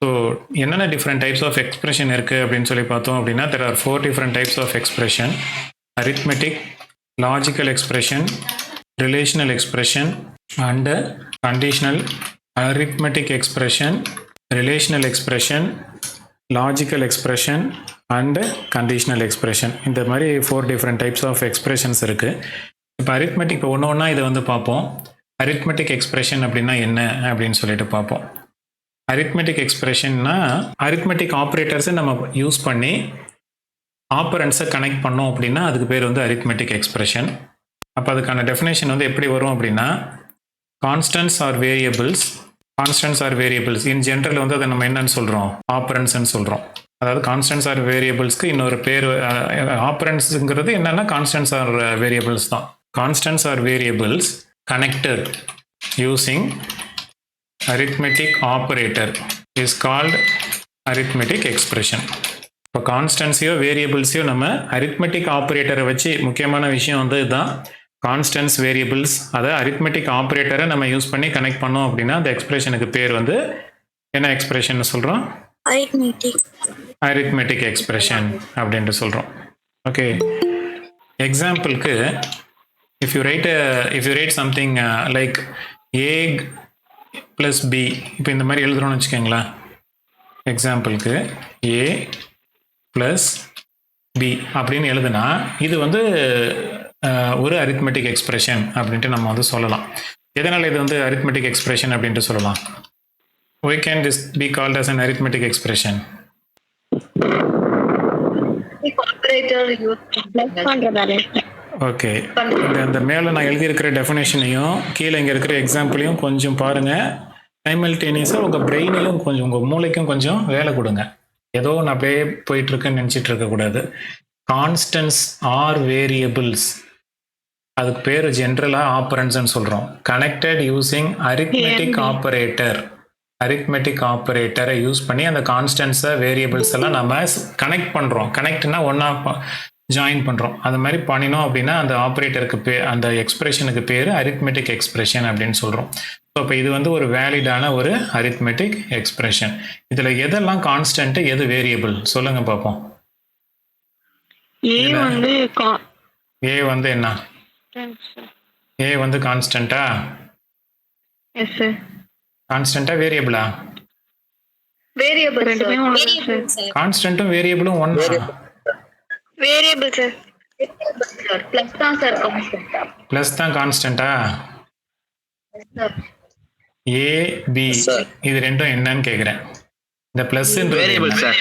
So என்னென்ன different types of expression இருக்குது அப்படின்னு சொல்லி பார்த்தோம் அப்படின்னா there are 4 different types of expression. Arithmetic, logical expression, relational expression and conditional. Arithmetic expression, relational expression, logical expression and conditional expression. இந்த மாதிரி 4 different types of expressions இருக்குது. இப்போ அரித்மெட்டிக் ஒன்று ஒன்றா இதை வந்து பார்ப்போம். அரித்மெட்டிக் எக்ஸ்பிரஷன் அப்படின்னா என்ன அப்படின்னு சொல்லிட்டு பார்ப்போம். அரித்மெட்டிக் எக்ஸ்பிரஷன்னா அரித்மெட்டிக் ஆப்ரேட்டர்ஸை நம்ம யூஸ் பண்ணி ஆப்பரண்ட்ஸை கனெக்ட் பண்ணோம் அப்படின்னா அதுக்கு பேர் வந்து அரித்மெட்டிக் எக்ஸ்பிரஷன். அப்போ அதுக்கான டெஃபினேஷன் வந்து எப்படி வரும் அப்படின்னா constants or variables. Constants or variables in general வந்து அதை நம்ம என்னன்னு சொல்கிறோம், ஆப்பரண்ட்ஸ்ன்னு சொல்கிறோம். அதாவது கான்ஸ்டன்ட்ஸ் ஆர் வேரியபிள்ஸ்க்கு இன்னொரு பேர். ஆப்பரண்ட்ஸுங்கிறது என்னென்னா கான்ஸ்டன்ட்ஸ் ஆர் வேரியபிள்ஸ் தான். Constants or variables connected using arithmetic operator is called arithmetic expression. இப்போ கான்ஸ்டன்ஸையோ வேரியபிள்ஸையோ நம்ம அரித்மெட்டிக் ஆப்ரேட்டரை வச்சு, முக்கியமான விஷயம் வந்து இதுதான், கான்ஸ்டன்ஸ் வேரியபிள்ஸ் அதை அரித்மெட்டிக் ஆப்ரேட்டரை நம்ம யூஸ் பண்ணி கனெக்ட் பண்ணோம் அப்படின்னா அந்த எக்ஸ்பிரஷனுக்கு பேர் வந்து என்ன எக்ஸ்பிரஷன் சொல்கிறோம்? அரித்மெட்டிக் எக்ஸ்பிரஷன் அப்படின்ட்டு சொல்கிறோம். ஓகே, எக்ஸாம்பிளுக்கு if you write something like a plus b, இப்போ இந்த மாதிரி எழுதுறோம்னு வச்சுக்கோங்களேன். எக்ஸாம்பிளுக்கு a plus b அப்படின்னு எழுதுனா இது வந்து ஒரு அரித்மெட்டிக் எக்ஸ்பிரஷன் அப்படின்ட்டு நம்ம வந்து சொல்லலாம். எதனால் இது வந்து அரித்மெட்டிக் எக்ஸ்பிரஷன் அப்படின்ட்டு சொல்லலாம்? why can this be called as an arithmetic expression? Okay, இந்த மேலே நான் எழுதியிருக்கிற டெஃபினேஷனையும் கீழே இங்கே இருக்கிற எக்ஸாம்பிளையும் கொஞ்சம் பாருங்கள். சைமல்டேனியஸாக உங்கள் பிரெயினையும் கொஞ்சம், உங்கள் மூளைக்கும் கொஞ்சம் வேலை கொடுங்க. ஏதோ ஒன்று அப்படியே போயிட்டுருக்குன்னு நினச்சிட்டு இருக்கக்கூடாது. கான்ஸ்டன்ஸ் ஆர் வேரியபிள்ஸ், அதுக்கு பேர் ஜென்ரலாக ஆப்பரண்ட்ஸ்ன்னு சொல்கிறோம். Connected using arithmetic operator. Arithmetic ஆப்பரேட்டரை யூஸ் பண்ணி அந்த கான்ஸ்டன்ஸை வேரியபிள்ஸ் எல்லாம் நம்ம கனெக்ட் பண்ணுறோம். கனெக்ட்னா ஒன்றா ஜாயின் பண்ணுறோம். அது மாதிரி பண்ணினோம் அப்படின்னா அந்த ஆப்ரேட்டருக்கு அந்த எக்ஸ்பிரஷனுக்கு பேர் அரித்மெட்டிக் எக்ஸ்பிரஷன் அப்படின்னு சொல்கிறோம். ஸோ இப்போ இது வந்து ஒரு வேலிடான ஒரு அரித்மெட்டிக் எக்ஸ்பிரஷன். இதில் எதெல்லாம் கான்ஸ்டன்ட், எது வேரியபிள் சொல்லுங்க பார்ப்போம். ஏ வந்து என்ன? ஏ வந்து கான்ஸ்டன்ட்டா? கான்ஸ்டன்ட்டா வேரியபிளா? கான்ஸ்டன்ட்டும் வேரியபிளும் ஒண்ணா? Variable sir. பிளஸ் தான் சார் கான்ஸ்டன்ட். பிளஸ் தான் கான்ஸ்டன்ட்டா? ஏ பி இது ரெண்டும் என்னன்னு கேக்குறேன். இந்த plus variable sir.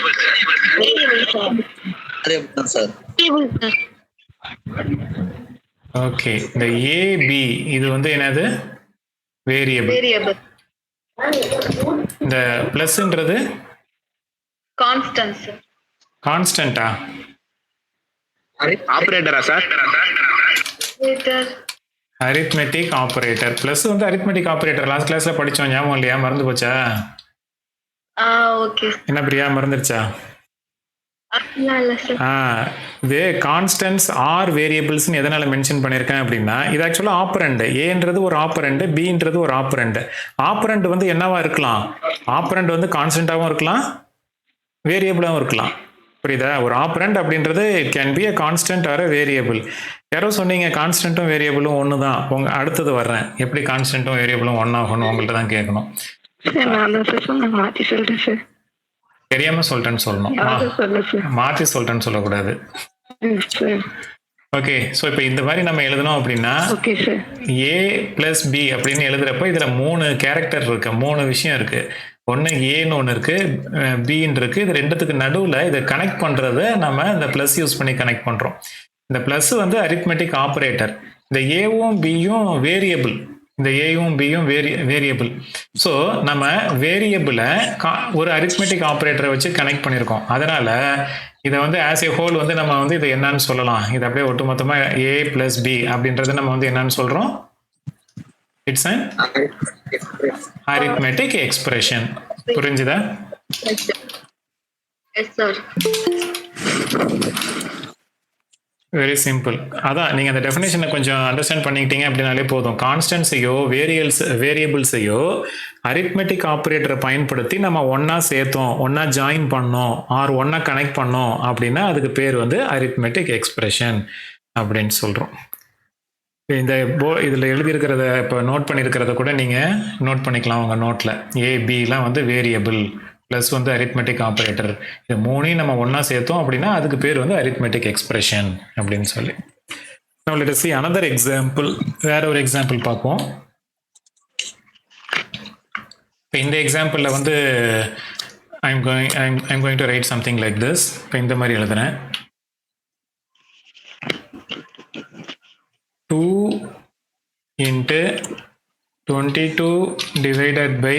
Variable sir. Variable sir. Okay, இந்த ஏ பி இது வந்து என்னது? வேரியபிள். வேரியபிள். இந்த பிளஸ்ன்றது கான்ஸ்டன்ட் சார். கான்ஸ்டன்ட்டா? ஆபரேட்டரா சார்? Arithmetic operator. பிளஸ் வந்து அரித்மெட்டிக் ஆபரேட்டர் லாஸ்ட் கிளாஸ்ல படிச்சோம், ஞாபகம் இல்லையா? மறந்து போச்சா? ஓகே. என்ன பிரியா, மறந்துருச்சா? இது கான்ஸ்டன்ஸ் ஆர் வேரியபிள்ஸ்னு எதனால மென்ஷன் பண்ணியிருக்கேன் அப்படின்னா, இது ஆக்சுவலாக ஆப்பரண்ட். ஏன்றது ஒரு ஆப்பரண்ட், பின்றது ஒரு ஆப்பரண்ட். ஆப்பரண்ட் வந்து என்னவா இருக்கலாம்? ஆப்பரண்ட் வந்து கான்ஸ்டன்டாகவும் இருக்கலாம், வேரியபிளாகவும் இருக்கலாம். புரியுதா? ஒரு ஆப்பரண்ட் அப்படின்றது it can be a constant or a variable. யாரோ சொன்னீங்க கான்ஸ்டன்ட்டும் வேரியபிளும் ஒன்று தான். உங்க அடுத்தது வர்றேன், எப்படி கான்ஸ்டன்ட்டும் வேரியபிளும் ஒன்னாகணும் உங்கள்கிட்ட தான் கேட்கணும். தெரியாம சொல்லிட்டேன்னு சொல்லணும், மாற்றி சொல்லிட்டேன்னு சொல்லக்கூடாது. ஓகே, ஸோ இப்போ இந்த மாதிரி நம்ம எழுதணும் அப்படின்னா ஏ பிளஸ் பி அப்படின்னு எழுதுறப்ப இதில் 3 கேரக்டர் இருக்கு, 3 விஷயம் இருக்கு. ஒன்று ஏன்னு ஒன்று இருக்கு, பின்னு இருக்கு. இது ரெண்டுத்துக்கு நடுவில் இதை கனெக்ட் பண்ணுறத நம்ம இந்த ப்ளஸ் யூஸ் பண்ணி கனெக்ட் பண்ணுறோம். இந்த ப்ளஸ் வந்து அரித்மெட்டிக் ஆப்ரேட்டர். இந்த ஏவும் பியும் வேரியபிள். இந்த ஏயும் பியும் வேரியபிள். ஸோ நம்ம வேரியபிளை ஒரு அரித்மெட்டிக் ஆப்ரேட்டரை வச்சு கனெக்ட் பண்ணியிருக்கோம். அதனால இதை வந்து ஆஸ் ஏ ஹோல் வந்து நம்ம வந்து இதை என்னன்னு சொல்லலாம்? இதை அப்படியே ஒட்டுமொத்தமாக ஏ பிளஸ் பி அப்படின்றத நம்ம வந்து என்னன்னு சொல்றோம்? It's an arithmetic expression. புரிஞ்சுதா? Yes sir. Very simple. அதான் நீங்கள் அந்த டெஃபினேஷனை கொஞ்சம் அண்டர்ஸ்டாண்ட் பண்ணிக்கிட்டீங்க அப்படின்னாலே போதும். கான்ஸ்டன்ஸையோ வேரியபிள்ஸையோ அரித்மெட்டிக் ஆப்ரேட்டரை பயன்படுத்தி நம்ம ஒன்றா சேர்த்தோம், ஒன்றா ஜாயின் பண்ணோம், ஆர் ஒன்றா கனெக்ட் பண்ணோம் அப்படின்னா அதுக்கு பேர் வந்து அரித்மெட்டிக் எக்ஸ்பிரஷன் அப்படின்னு சொல்கிறோம். இந்த இதில் எழுதியிருக்கிறத இப்போ நோட் பண்ணியிருக்கிறத கூட நீங்கள் நோட் பண்ணிக்கலாம் உங்கள் நோட்டில். ஏபிலாம் வந்து வேரியபிள் ப்ளஸ் வந்து அரித்மெட்டிக் ஆப்ரேட்டர், இது மூணையும் நம்ம ஒன்றா சேர்த்தோம் அப்படின்னா அதுக்கு பேர் வந்து அரித்மெட்டிக் எக்ஸ்பிரஷன் அப்படின்னு சொல்லி. Now let us see another example. வேற ஒரு எக்ஸாம்பிள் பார்ப்போம். இப்போ இந்த எக்ஸாம்பிளில் வந்து I'm going to write something like this. இப்போ இந்த மாதிரி எழுதுறேன். 2 into 22 divided by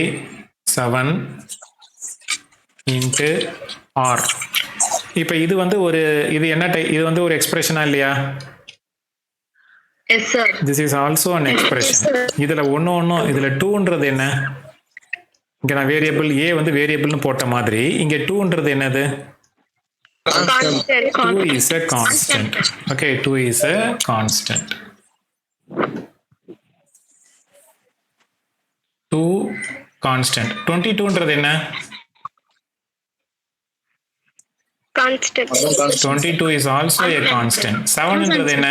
7 into R. இப்போ இது வந்து இது என்ன இது வந்து ஒரு எக்ஸ்பிரஷனா இல்லையா? Yes, sir. This is also an expression. இதுல ஒன்னும் இதுல 2ன்றது என்ன? இங்க நான் வேரியபிள் a வந்து வேரியபிள்னு போட்ட மாதிரி இங்க 2ன்றது என்னது? Constant. 2 is a constant. Okay, 2 is a constant. 2 constant. 22ன்றது என்ன? Constant. 22 is also a constant. 7ன்றது என்ன?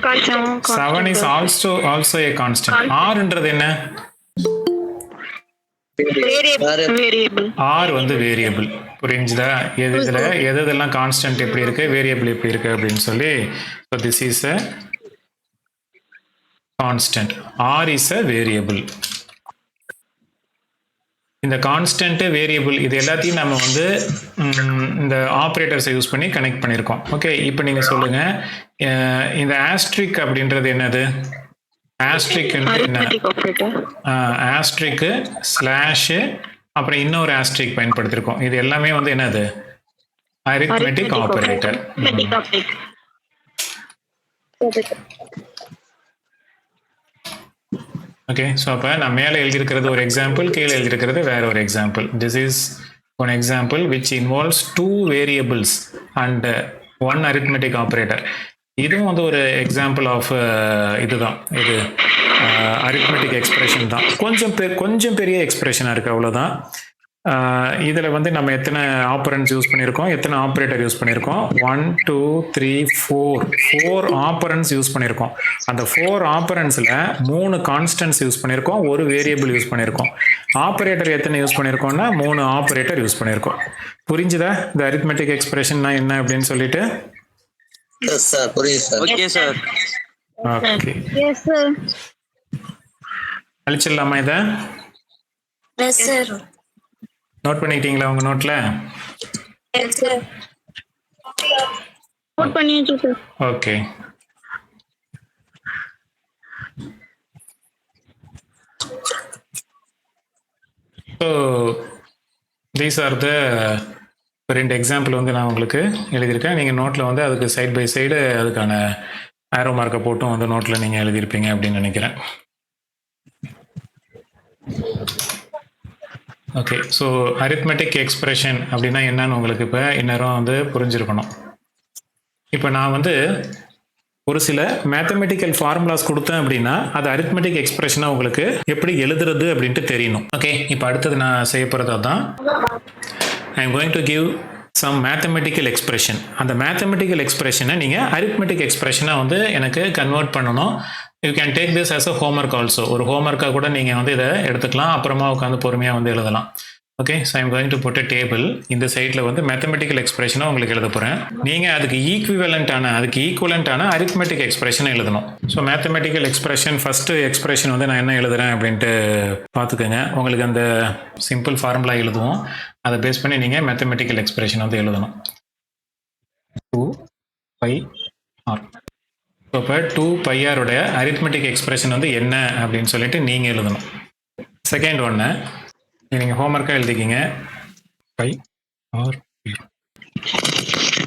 Constant. 7 is also a constant. Rன்றது என்ன? Variable. R வந்து வேரியபிள். புரிஞ்சுதா? எதெல்லாம் கான்ஸ்டன்ட் எப்படி இருக்கு, வேரியபிள் எப்படி இருக்கு அப்படின்னு சொல்லி. So this is a constant. R is a variable. இந்த கான்ஸ்டன்ட் வேரியபிள் இது எல்லாத்தையும் நம்ம வந்து இந்த ஆப்ரேட்டர்ஸை யூஸ் பண்ணி கனெக்ட் பண்ணியிருக்கோம். ஓகே, இப்போ நீங்கள் சொல்லுங்க, இந்த ஆஸ்ட்ரிக் அப்படின்றது என்னது? ஆஸ்ட்ரிக் என்ன? ஆஸ்ட்ரிக்கு ஸ்லாஷு அப்புறம் இன்னொரு ஆஸ்ட்ரிக் பயன்படுத்தியிருக்கோம். இது எல்லாமே வந்து என்னது? Arithmetic operator. ஓகே, ஸோ அப்போ நான் மேலே எழுதியிருக்கிறது ஒரு எக்ஸாம்பிள், கீழே எழுதியிருக்கிறது வேற ஒரு example. This is one example which involves 2 variables and 1 arithmetic operator. இதுவும் வந்து ஒரு எக்ஸாம்பிள் ஆஃப் இதுதான், இது அரித்மெட்டிக் எக்ஸ்பிரஷன் தான். கொஞ்சம் பெரிய எக்ஸ்பிரஷனாக இருக்குது, அவ்வளோதான். இதில் வந்து நம்ம எத்தனை ஆப்பரன்ஸ் யூஸ் பண்ணியிருக்கோம், எத்தனை ஆப்ரேட்டர் யூஸ் பண்ணியிருக்கோம்? 1 2 3 4 ஆப்பரன்ஸ் யூஸ் பண்ணியிருக்கோம். அந்த 4 ஆப்பரன்ஸில் 3 கான்ஸ்டன்ட்ஸ் யூஸ் பண்ணியிருக்கோம், ஒரு வேரியபிள் யூஸ் பண்ணியிருக்கோம். ஆப்ரேட்டர் எத்தனை யூஸ் பண்ணியிருக்கோம்னா 3 ஆப்ரேட்டர் யூஸ் பண்ணியிருக்கோம். புரிஞ்சுதா இந்த அரித்மெட்டிக் எக்ஸ்பிரஷன்னா என்ன அப்படின்னு சொல்லிட்டு? Yes, sir. புரியுது sir. Okay sir. Okay, Yes, sir. அழிச்சிடலாமா இதை? Yes, sir. நோட் பண்ணிக்கிட்டீங்களா உங்கள் நோட்டில்? Yes, sir. Note பண்ணியாச்சு sir. Okay, so these are the 2 example வந்து நான் உங்களுக்கு எழுதியிருக்கேன். நீங்கள் நோட்டில் வந்து அதுக்கு சைட் பை சைடு அதுக்கான ஆரோ மார்க்கை போட்டும் வந்து நோட்டில் நீங்கள் எழுதியிருப்பீங்க அப்படின்னு நினைக்கிறேன். ஓகே, ஸோ அரித்மெட்டிக் எக்ஸ்பிரஷன் அப்படின்னா என்னன்னு உங்களுக்கு இப்போ இந்நேரம் வந்து புரிஞ்சிருக்கணும். இப்போ நான் வந்து ஒரு சில மேத்தமெட்டிக்கல் ஃபார்முலாஸ் கொடுத்தேன் அப்படின்னா அது அரித்மெட்டிக் எக்ஸ்பிரஷனாக உங்களுக்கு எப்படி எழுதுறது அப்படின்ட்டு தெரியணும். ஓகே, இப்போ அடுத்தது நான் செய்ய போகிறது அதுதான். I am going to give some mathematical expression. அந்த mathematical expression-ஐ நீங்கள் arithmetic expression-ஐ வந்து எனக்கு கன்வெர்ட் பண்ணணும். You can take this as a homework also. ஒரு ஹோம்ஒர்க்காக கூட நீங்கள் வந்து இதை எடுத்துக்கலாம், அப்புறமா உட்காந்து பொறுமையாக வந்து எழுதலாம். Okay, so I'm going to put a table. இந்த சைடில் வந்து மேத்தமெட்டிக்கல் எக்ஸ்பிரஷனை உங்களுக்கு எழுத போகிறேன். நீங்கள் அதுக்கு ஈக்குவலண்ட்டான அரித்மெட்டிக் எக்ஸ்பிரஷனை எழுதணும். So mathematical expression first expression வந்து நான் என்ன எழுதுறேன் அப்படின்ட்டு பார்த்துக்கோங்க. உங்களுக்கு அந்த சிம்பிள் ஃபார்முலா எழுதுவோம், அதை பேஸ் பண்ணி நீங்கள் மேத்தமெட்டிக்கல் எக்ஸ்பிரஷன் வந்து எழுதணும். 2πr. ஸோ இப்போ 2πr-உடைய அரித்மெட்டிக் எக்ஸ்பிரஷன் வந்து என்ன அப்படின்னு சொல்லிட்டு நீங்கள் எழுதணும். செகண்ட் ஒன்று நீங்கள் ஹோம்ஒர்க்காக எழுதிக்கிங்க. πr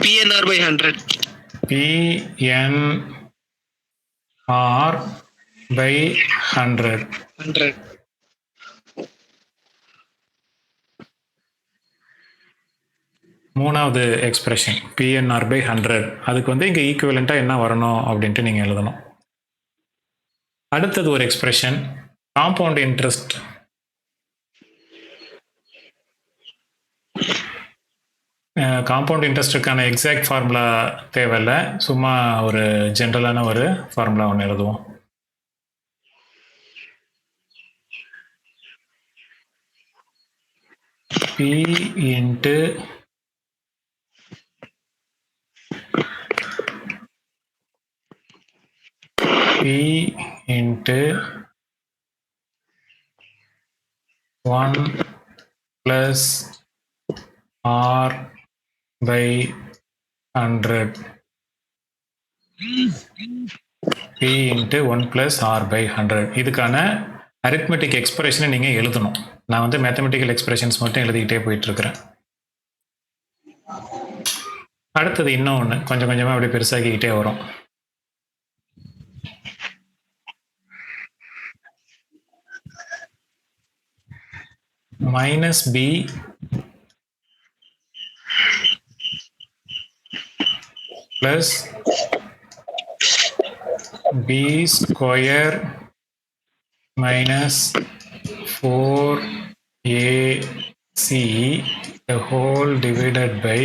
PNR by 100. PNR by 100. மூணாவது எக்ஸ்பிரஷன் பிஎன்ஆர் பை 100. அதுக்கு வந்து இங்கே ஈக்குவலண்ட்டாக என்ன வரணும் அப்படின்ட்டு நீங்கள் எழுதணும். அடுத்தது ஒரு எக்ஸ்பிரஷன் காம்பவுண்ட் இன்ட்ரெஸ்ட். காம்பவுண்ட் இன்ட்ரெஸ்ட்டுக்கான எக்ஸாக்ட் ஃபார்முலா தேவையில்லை, சும்மா ஒரு ஜென்ரலான ஒரு ஃபார்முலா ஒன்று எழுதுவோம். P into P into 1 plus R by 100. P into 1 plus R by 100. இதுக்கான அரித்மெட்டிக் எக்ஸ்பிரஷனை நீங்கள் எழுதணும். நான் வந்து மேத்தமெட்டிக்கல் எக்ஸ்பிரஷன்ஸ் மட்டும் எழுதிக்கிட்டே போயிட்டு இருக்கிறேன். அடுத்தது இன்னொன்று கொஞ்சம் கொஞ்சமாக அப்படி பெருசாகிக்கிட்டே வரும். minus B plus B square minus 4AC the whole divided by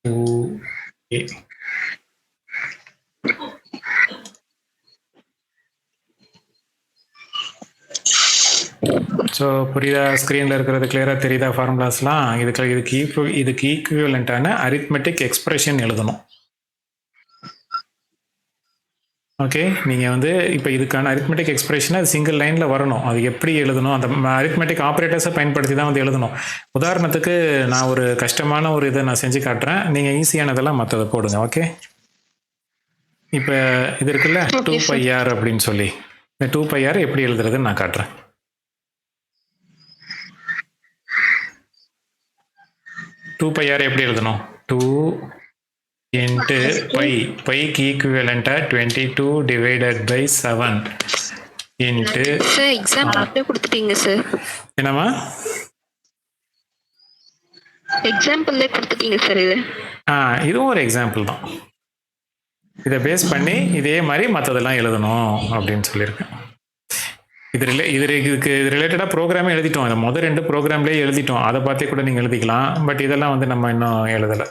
2A. So புரியுதா? ஸ்க்ரீனில் இருக்கிறது கிளியராக தெரியுதா? ஃபார்முலாஸ்லாம் இதுக்கு ஈக்குவலண்ட்டான அரித்மெட்டிக் எக்ஸ்பிரஷன் எழுதணும். ஓகே, நீங்கள் வந்து இப்போ இதுக்கான அரித்மெட்டிக் எக்ஸ்பிரஷனை அது சிங்கிள் லைனில் வரணும். அது எப்படி எழுதணும்? அந்த அரித்மெட்டிக் ஆப்ரேட்டர்ஸை பயன்படுத்தி தான் வந்து எழுதணும். உதாரணத்துக்கு நான் ஒரு கஷ்டமான ஒரு இதை நான் செஞ்சு காட்டுறேன், நீங்கள் ஈஸியானதெல்லாம் மற்றதை போடுங்க. ஓகே, இப்போ இது இருக்குல்ல 2πr அப்படின்னு சொல்லி, இந்த 2πr எப்படி எழுதுறதுன்னு நான் காட்டுறேன். 2πr எப்படி எழுதணும்? 2 into பைக்கு ஈக்குவலண்ட்டாக 22 divided by 7 into sir example அப்படியே கொடுத்துட்டீங்க சார். என்னம்மா? எக்ஸாம்பிள்லே கொடுத்துட்டீங்க சார். இது இதுவும் ஒரு எக்ஸாம்பிள் தான். இதை பேஸ் பண்ணி இதே மாதிரி மற்றதெல்லாம் எழுதணும் அப்படின்னு சொல்லியிருக்கேன். இதுக்கு ரிலேட்டடாக ப்ரோக்ராமே எழுதிட்டோம். அதை முதல் 2 ப்ரோக்ராம்லேயே எழுதிட்டோம். அதை பார்த்தே கூட நீங்கள் எழுதிக்கலாம். பட் இதெல்லாம் வந்து நம்ம இன்னும் எழுதலை.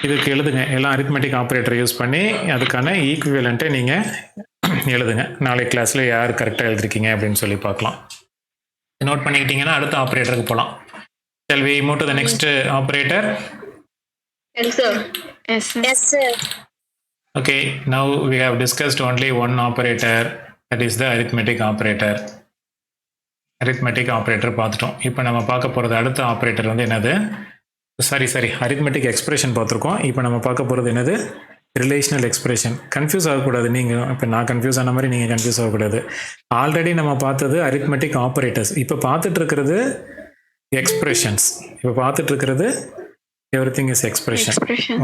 இதுக்கு எழுதுங்க, எல்லாம் அரித்மெட்டிக் ஆப்ரேட்டர் யூஸ் பண்ணி அதுக்கான ஈக்குவலண்ட்டை நீங்கள் எழுதுங்க. நாளைக்கு கிளாஸில் யார் கரெக்டாக எழுதிருக்கீங்க அப்படின்னு சொல்லி பார்க்கலாம். நோட் பண்ணிக்கிட்டீங்கன்னா அடுத்த ஆப்ரேட்டருக்கு போகலாம். Shall we move to the next operator? Yes sir. Yes sir. Okay, now we have discussed only one operator, that is the arithmetic operator. Arithmetic operator பார்த்துட்டோம். இப்போ நம்ம பார்க்க போகிறது அடுத்த ஆப்ரேட்டர் வந்து என்னது? சாரி அரித்மெட்டிக் எக்ஸ்பிரஷன் பார்த்துருக்கோம். இப்போ நம்ம பார்க்க போகிறது என்னது? Relational expression. கன்ஃபியூஸ் ஆகக்கூடாது நீங்கள். இப்போ நான் கன்ஃபியூஸ் ஆன மாதிரி நீங்கள் கன்ஃபியூஸ் ஆகக்கூடாது. ஆல்ரெடி நம்ம பார்த்தது அரித்மெட்டிக் ஆப்ரேட்டர்ஸ். இப்போ பார்த்துட்டு இருக்கிறது எக்ஸ்பிரஷன்ஸ். இப்போ பார்த்துட்டு இருக்கிறது எவ்ரிதிங் இஸ் எக்ஸ்பிரஷன்.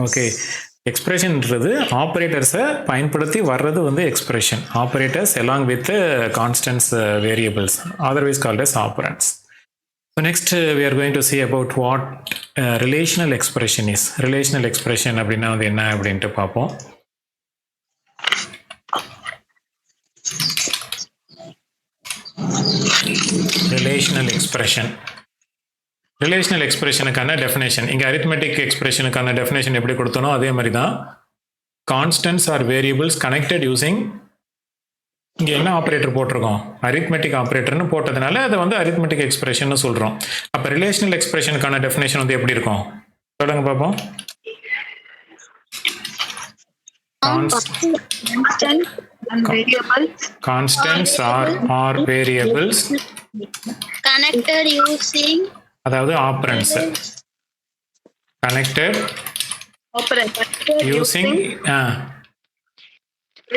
ஓகே, எக்ஸ்பிரஷன்ன்றது ஆப்ரேட்டர்ஸை பயன்படுத்தி வர்றது வந்து expression. Operators along with constants variables, otherwise called as operands. So next we are going to see about what relational expression is. Relational expression அப்படின்னா வந்து என்ன அப்படின்ட்டு பார்ப்போம். Relational expression. ரிலேஷனல் எக்ஸ்பிரஷனுக்கான definition, இங்கே அரித்மெட்டிக் எக்ஸ்பிரஷனுக்கான டெஃபினேஷன் எப்படி கொடுத்தனோ அதே மாதிரி தான். Constants or variables connected using, இங்கே என்ன ஆப்ரேட்டர் போட்டிருக்கோம்? அரித்மெட்டிக் ஆப்ரேட்டர்னு போட்டதுனால அதை வந்து அரித்மெட்டிக் எக்ஸ்பிரஷன் சொல்கிறோம். அப்போ ரிலேஷனல் எக்ஸ்பிரஷனுக்கான டெஃபினேஷன் வந்து எப்படி இருக்கும் சொல்லுங்க பார்ப்போம். Constants are variables connected using, அதாவது ஆப்பரண்ட்ஸ் connected using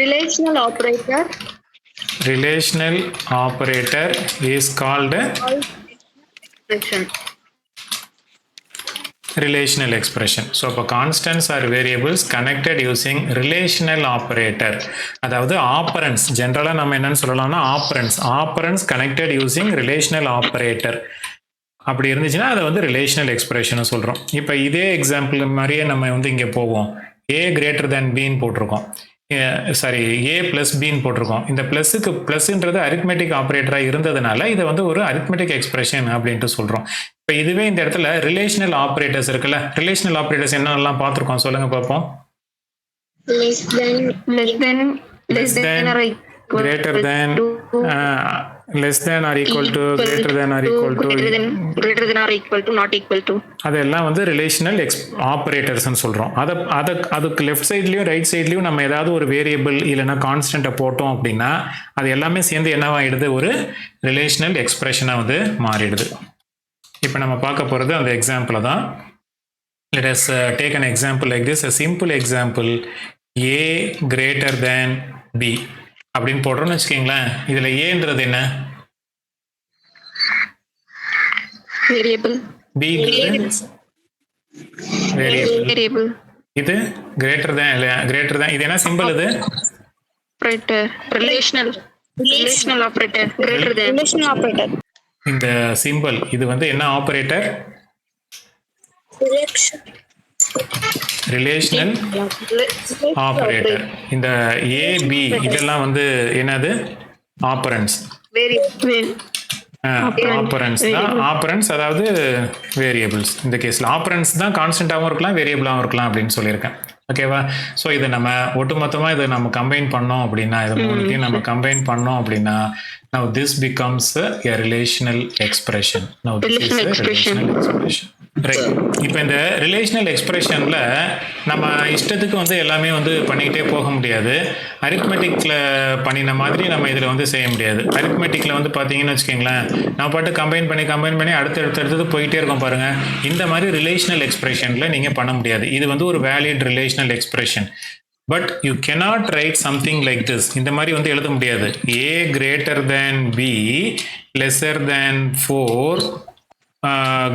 relational operator. Relational operator is called Expression. relational expression. So இப்போ constants are variables connected using relational operator, அதாவது ஆப்பரண்ட்ஸ். ஜென்ரலாக நம்ம என்னன்னு சொல்லலாம்னா ஆப்பரண்ட்ஸ் connected using relational operator. அப்படி இருந்துச்சுன்னா அதை வந்து ரிலேஷனல் எக்ஸ்பிரஷன் சொல்கிறோம். இப்போ இதே எக்ஸாம்பிள் மாதிரியே நம்ம வந்து இங்கே போவோம். ஏ கிரேட்டர் தேன் பின்னு போட்டிருக்கோம், சாரி ஏ ப்ளஸ் பின்னு போட்டிருக்கோம். இந்த ப்ளஸ்ஸுக்கு ப்ளஸ்ன்றது அரித்மெட்டிக் ஆப்ரேட்டராக இருந்ததுனால இதை வந்து ஒரு அரித்மெட்டிக் எக்ஸ்பிரஷன் அப்படின்ட்டு சொல்கிறோம். இப்போ இதுவே இந்த இடத்துல ரிலேஷனல் ஆப்ரேட்டர்ஸ் இருக்குல்ல, ரிலேஷனல் ஆப்ரேட்டர்ஸ் என்னெல்லாம் பார்த்துருக்கோம் சொல்லுங்க பார்ப்போம். less than or greater than, less than or equal to, greater than or equal to, greater than or equal to, not equal to. அதெல்லாம் வந்து ரிலேஷனல் ஆப்ரேட்டர்ஸ்ன்னு சொல்கிறோம். அதுக்கு லெஃப்ட் சைட்லேயும் ரைட் சைட்லேயும் நம்ம ஏதாவது ஒரு வேரியபிள் இல்லைன்னா கான்ஸ்டண்ட்டை போட்டோம் அப்படின்னா அது எல்லாமே சேர்ந்து என்னவாயிடுது, ஒரு ரிலேஷனல் எக்ஸ்பிரஷனாக வந்து மாறிடுது. இப்போ நம்ம பார்க்க போகிறது அந்த எக்ஸாம்பிளை தான். Let us take an example like this, a simple example, a greater than b அப்படின்னு போடுறோம்னு வச்சுக்கீங்களேன். இதில் ஏன்றது என்ன, Variable. b வேரியபிள், இது கிரேட்டர் தேன் இல்லையா, கிரேட்டர் தேன், இது என்ன சிம்பிள், இது Operator. Relational operator. Greater than. Relational operator. இந்த சிம்பிள் இது வந்து என்ன ஆப்ரேட்டர், ரிலேஷனல் ஆப்ரேட்டர். இந்த ஏ பி இதெல்லாம் வந்து என்னது, ஆப்பரன்ஸ். ஆப்பரன்ஸ் தான், ஆப்பரன்ஸ் அதாவது வேரியபிள்ஸ். இந்த கேஸில் ஆப்பரன்ஸ் தான் கான்ஸ்டன்டாகவும் இருக்கலாம் வேரியபிளாகவும் இருக்கலாம் அப்படின்னு சொல்லியிருக்கேன். ஓகேவா? ஸோ இதை நம்ம ஒட்டுமொத்தமாக இதை நம்ம கம்பைன் பண்ணோம் அப்படின்னா, இதை மூணுத்தையும் நம்ம கம்பைன் பண்ணோம் அப்படின்னா, now this becomes a relational expression. Now this is a relational expression. Right. இப்போ இந்த ரிலேஷனல் எக்ஸ்பிரஷனில் நம்ம இஷ்டத்துக்கு வந்து எல்லாமே வந்து பண்ணிக்கிட்டே போக முடியாது. அரித்மெட்டிக்கில் பண்ணின மாதிரி நம்ம இதில் வந்து செய்ய முடியாது. அரித்மெட்டிக்கில் வந்து பார்த்தீங்கன்னு வச்சுக்கோங்களேன், நம்ம பாட்டு கம்பைன் பண்ணி அடுத்தது போயிட்டே இருக்கோம் பாருங்கள். இந்த மாதிரி ரிலேஷனல் எக்ஸ்பிரஷனில் நீங்கள் பண்ண முடியாது. இது வந்து ஒரு valid relational expression. But you cannot write something like this. இந்த மாதிரி வந்து எழுத முடியாது. a greater than b lesser than 4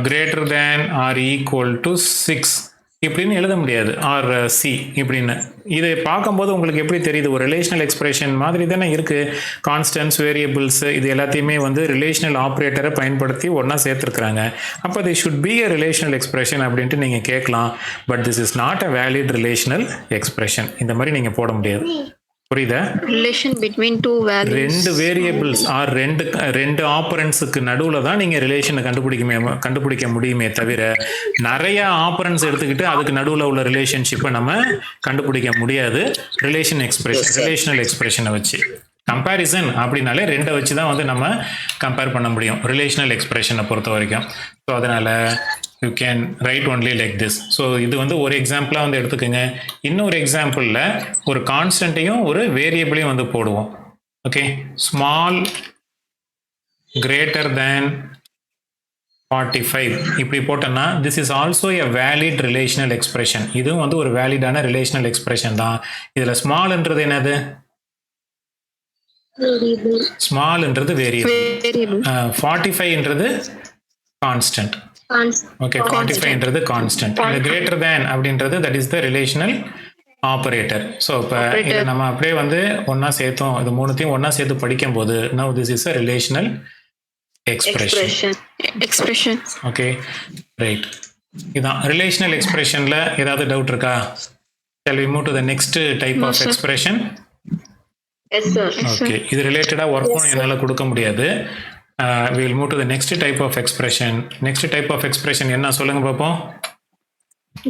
greater than or equal to 6 இப்படின்னு எழுத முடியாது. ஆர் சி இப்படின்னு. இதை பார்க்கும்போது உங்களுக்கு எப்படி தெரியுது, ஒரு ரிலேஷனல் எக்ஸ்பிரஷன் மாதிரி தானே இருக்குது. கான்ஸ்டன்ஸ், வேரியபிள்ஸ் இது எல்லாத்தையுமே வந்து ரிலேஷனல் ஆப்ரேட்டரை பயன்படுத்தி ஒன்றா சேர்த்துருக்குறாங்க. அப்போ the should be a relational expression அப்படின்ட்டு நீங்கள் கேட்கலாம். But this is not a valid relational expression. இந்த மாதிரி நீங்கள் போட முடியாது. புரியுதா? Relation between two values. ரெண்டு வேரியபிள்ஸ் ஆர் ரெண்டு ஆப்பரன்ஸுக்கு நடுவில் தான் நீங்கள் ரிலேஷனை கண்டுபிடிக்க முடியுமே தவிர நிறைய ஆப்பரன்ஸ் எடுத்துக்கிட்டு அதுக்கு நடுவில் உள்ள ரிலேஷன்ஷிப்பை நம்ம கண்டுபிடிக்க முடியாது. ரிலேஷனல் எக்ஸ்பிரஷனை வச்சு கம்பேரிசன் அப்படின்னாலே ரெண்டை வச்சு தான் வந்து நம்ம கம்பேர் பண்ண முடியும் ரிலேஷனல் எக்ஸ்பிரஷனை பொறுத்த வரைக்கும். ஸோ அதனால் you can write only like this. So இது வந்து ஒரு எக்ஸாம்பிளாக வந்து எடுத்துக்கோங்க. இன்னொரு எக்ஸாம்பிளில் ஒரு கான்ஸ்டன்ட்டையும் ஒரு வேரியபிளையும் வந்து போடுவோம். ஓகே, ஸ்மால் கிரேட்டர் தேன் 45 இப்படி போட்டோன்னா this is also a valid relational expression. இதுவும் வந்து ஒரு வேலிடான ரிலேஷனல் எக்ஸ்பிரஷன் தான். இதில் ஸ்மால்ன்றது என்னது, ஸ்மால்ன்றது வேரியபிள், 45ன்றது கான்ஸ்டன்ட். ஓகே, 45ன்றது கான்ஸ்டன்ட். இந்த கிரேட்டர் தேன் அப்படின்றது that is the relational operator. So இப்போ இதை நம்ம அப்படியே வந்து ஒன்றா சேர்த்தோம், இது மூணுத்தையும் ஒன்றா சேர்த்து படிக்கும்போது now this is a relational expression. Okay, right. இதான் ரிலேஷனல் எக்ஸ்பிரஷனில் ஏதாவது டவுட் இருக்கா? Shall we move to the next type of expression? Yes, sir. Okay, இது ரிலேட்டடாக ஒர்க்கும் என்னால் கொடுக்க முடியாது. We will move to the next type of expression. Next type of expression என்ன சொல்லுங்க பார்ப்போம்.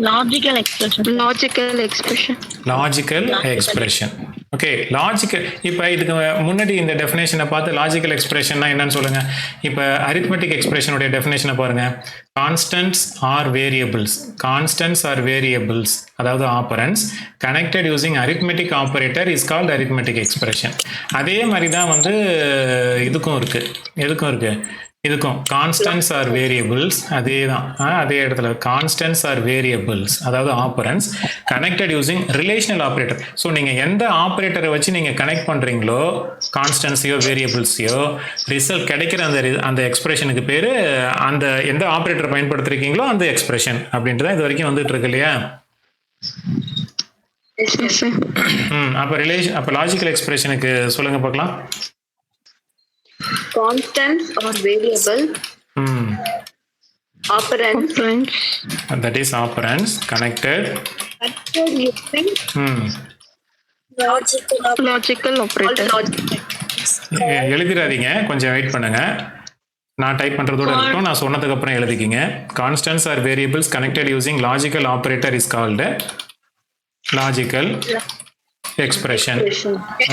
Logical expression. Okay, logical. இப்போ இதுக்கு முன்னாடி இந்த டெஃபினேஷனை பார்த்து லாஜிக்கல் எக்ஸ்பிரஷன்னா என்னன்னு சொல்லுங்க. இப்போ அரித்மெட்டிக் எக்ஸ்பிரஷனுடைய டெஃபினேஷனை பாருங்க. கான்ஸ்டன்ட்ஸ் ஆர் வேரியபிள்ஸ் அதாவது appearance connected using arithmetic operator is called arithmetic expression. அதே மாதிரி தான் வந்து இதுக்கும் இருக்கு. இதுக்கும் கான்ஸ்டன்ட்ஸ் ஆர் வேரியபிள்ஸ் அதே தான், அதே இடத்துல கான்ஸ்டன்ட்ஸ் ஆர் வேரியபிள்ஸ் அதாவது appearance connected using relational operator. So நீங்கள் எந்த ஆப்ரேட்டரை வச்சு நீங்கள் கனெக்ட் பண்ணுறீங்களோ கான்ஸ்டன்ட்ஸையோ வேரியபிள்ஸையோ ரிசல்ட் கிடைக்கிற அந்த எக்ஸ்பிரஷனுக்கு பேர் அந்த எந்த ஆப்ரேட்டர் பயன்படுத்திருக்கீங்களோ அந்த எக்ஸ்பிரஷன் அப்படின்ட்டு தான் இது வரைக்கும் வந்துட்டு இருக்கு இல்லையா? அப்போ லாஜிக்கல் எக்ஸ்பிரஷனுக்கு சொல்லுங்க பார்க்கலாம். Constants or variable Operands. That is operands connected. Logical operator. எழுதிடாதீங்க, கொஞ்சம் வெயிட் பண்ணுங்க. நான் டைப் பண்றதோட இருக்கட்டும், நான் சொன்னதுக்கு அப்புறம் எழுதிக்கிங்க. Constants or variables connected using logical operator is called logical expression.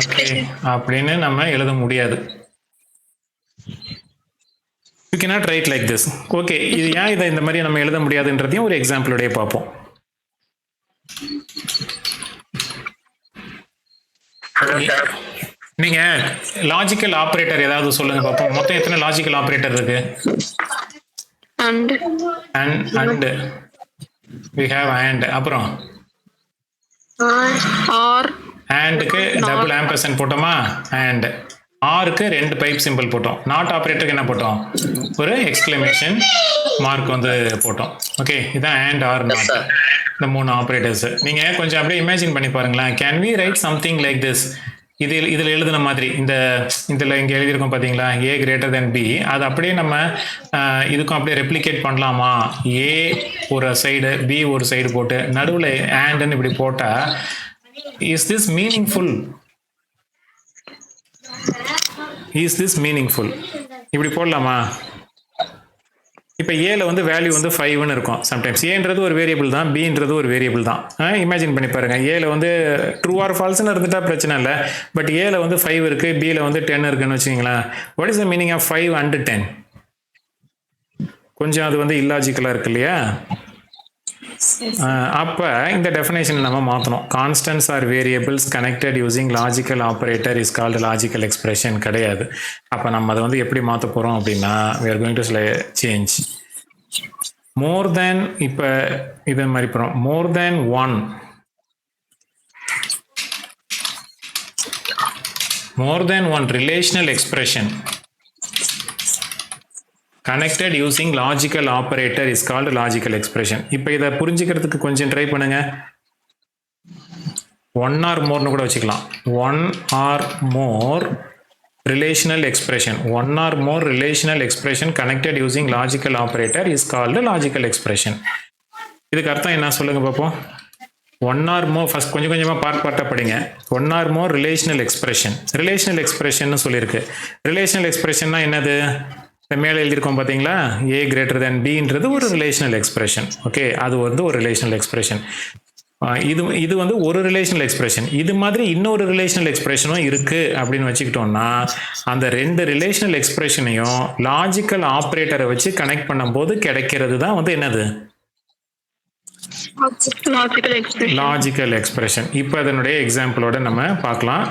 Okay, அப்படின்னு நம்ம எழுத முடியாது. You cannot write like this. Okay, இது ஏன் இதை இந்த மாதிரி நம்ம எழுத முடியாதுன்றதையும் ஒரு எக்ஸாம்பிளோடய பார்ப்போம். நீங்க லாஜிக்கல் ஆபரேட்டர் ஏதாவது சொல்லுங்க பாப்போம். மொத்தம் எத்தனை லாஜிக்கல் ஆபரேட்டர் இருக்கு? And we have and. அப்புறம் or andக்கு டபுள் ஆம்பர்சன்ட் போட்டோமா? and ஆருக்கு 2 பைப் சிம்பிள் போட்டோம். நாட் ஆபரேட்டருக்கு என்ன போட்டோம்? ஒரு எக்ஸ்கிளமேஷன் மார்க் வந்து போட்டோம். ஓகே, இதான் and or not, இந்த 3 ஆபரேட்டர்ஸ். நீங்க கொஞ்சம் அப்படியே இமேஜின் பண்ணி பாருங்களேன். Can we write something like this? இதில் எழுதின மாதிரி இதில் இங்கே எழுதியிருக்கோம் பார்த்தீங்களா, ஏ கிரேட்டர் தென் பி. அது அப்படியே நம்ம இதுக்கும் அப்படியே ரெப்ளிகேட் பண்ணலாமா? ஏ ஒரு சைடு, பி ஒரு சைடு போட்டு நடுவில் ஆண்டுன்னு இப்படி போட்டால் இஸ் திஸ் மீனிங்ஃபுல்? இப்படி போடலாமா? இப்போ ஏல வந்து வேல்யூ வந்து 5ன்னு இருக்கும். சம்டைம்ஸ் ஏன்றது ஒரு வேரியபிள் தான், பின்றது ஒரு வேரியபிள் தான். இமேஜின் பண்ணி பாருங்க, ஏல வந்து ட்ரூ ஆர் ஃபால்ஸ்ன்னு இருந்துட்டா பிரச்சனை இல்லை. பட் ஏல வந்து 5 இருக்கு, பியில் வந்து 10 இருக்குன்னு வச்சுக்கிங்களேன். What is the meaning of 5 and 10? கொஞ்சம் அது வந்து இல்லாஜிக்கலாக இருக்கு இல்லையா? அப்போ இந்த டெஃபினேஷனை நம்ம மாற்றணும். Constants or variables connected using logical operator is called logical expression கிடையாது. அப்போ நம்ம அதை வந்து எப்படி மாற்ற போகிறோம் அப்படின்னா, we are going to change more than. இப்போ இதே மாதிரி போகிறோம், more than 1. More than 1 relational expression connected using logical operator is called logical expression. இப்போ இதை புரிஞ்சுக்கிறதுக்கு கொஞ்சம் ட்ரை பண்ணுங்க. 1 or more கூட வச்சுக்கலாம். 1 or more relational expression. 1 or more relational expression connected using logical operator is called logical expression. இதுக்கு அர்த்தம் என்ன சொல்லுங்க பார்ப்போம். 1 or more, ஃபர்ஸ்ட் கொஞ்சம் கொஞ்சமாக பார்ட்டாக படிங்க. 1 or more relational expression. Relational expression சொல்லியிருக்கு. ரிலேஷனல் எக்ஸ்பிரஷன்னா என்னது? மேலே எழுதியிருக்கோம் பார்த்தீங்களா, ஏ கிரேட்டர் தேன் பின்றது ஒரு ரிலேஷனல் எக்ஸ்பிரஷன். ஓகே, அது வந்து ஒரு ரிலேஷனல் எக்ஸ்பிரஷன். இது வந்து ஒரு ரிலேஷனல் எக்ஸ்பிரஷன். இது மாதிரி இன்னொரு ரிலேஷனல் எக்ஸ்பிரஷனும் இருக்கு அப்படின்னு வச்சுக்கிட்டோம்னா, அந்த 2 ரிலேஷனல் எக்ஸ்பிரஷனையும் லாஜிக்கல் ஆப்ரேட்டரை வச்சு கனெக்ட் பண்ணும்போது கிடைக்கிறது தான் வந்து என்னது? Logical expression. இப்போ அதனுடைய எக்ஸாம்பிளோட நம்ம பார்க்கலாம்.